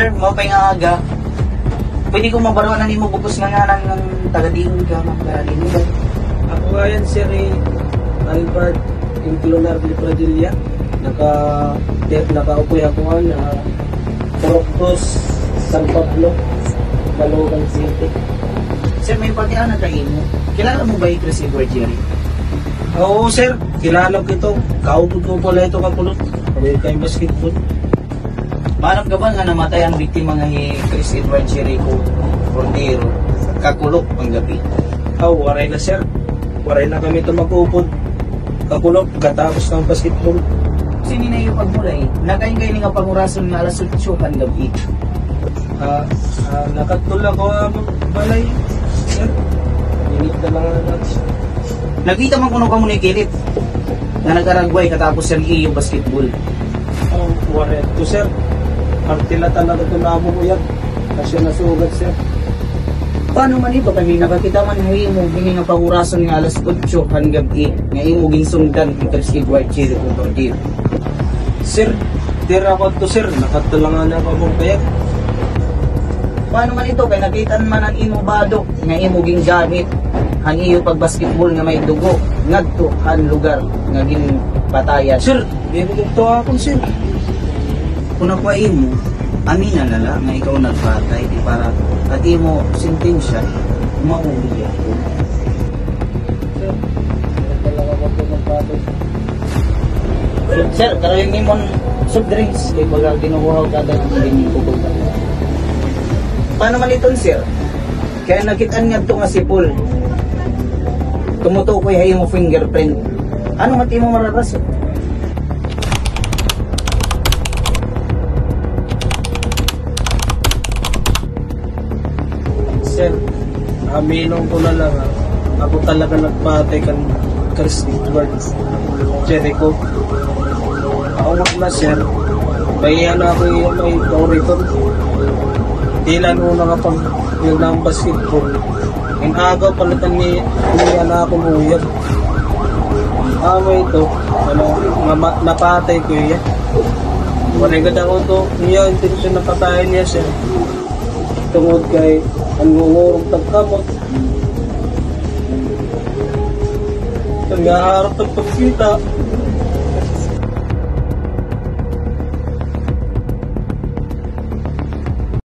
Sir, mapay nga aga. Pwede ko mabaruan na mo bukos nga nga ng taga-diin ka, magkaradin mo. Ako nga yan, Sir Albert Implonar de Pradilla. Nakaupoy ako nga na Coroctos, San Pablo, Caloocan City. Sir, may pagkiana kayo mo. Kilala mo ba yung Chris Edward Jerry? Oo, Sir. Kilala ko ito. Kaupod ko pala ito kakulot. American basketball. Manap ka ba nga namatay ang biktima nga ni Chris Edward Jericho Cordero kakulok ang gabi? Waray na, Sir. Waray na kami ito mag-upod. Kakulok, katapos ng basketball. Sini na yung pagmulay. Nakain nga pangurason nga alas 8 ang gabi. Nakatul ako ang balay, Sir. Init na lang natin. Nakita man kuno ka mo ni Kilip na nag-aragway katapos sa iyo basketball. Waray ito, Sir. Partila talaga ito na mo yan. Kasi nasugat, Sir. Paano man ito kami nakakita man nga imo hini nga pangurason nga alas 8 ang gabi nga imo ginsundan ni Chris Edward Jericho Cordero? Sir, tira ko ito, Sir. Nakatulangan na ako mong kayak. Paano man ito kay nakita man ang imo badok nga imo gingamit ang iyo pagbasketball nga may dugo ngadto han lugar nga ginpatayan? Sir, ito ako, Sir. Kung nakuha imo, amina lala nga ikaw nagpatay di para at imo sentensya mauwi ako. Sir, talaga ko ito nagpatay. Sir, karoon imong soft drinks kay baga ginukuhaw kada hindi pupog. Paano man ito, Sir? Kaya nakitaan nga ito nga si Paul. Tumutukoy hay mo fingerprint. Ano mati mo mararason? Sir, aminong ko na lang ako talaga nagpatay kan Chris Edward Jericho. Ako na, Sir. May ako yung may Doriton. Tila nung nakapag yun ng basketball. Yung agaw palitan ni anak ko mo yan. May ito. Napatay ko yan. Marigad ako ito. Niya, intensyon na patayin niya, Sir. Tungod kay ang ngungurong tagkamot. Nagaharap ng pagkita.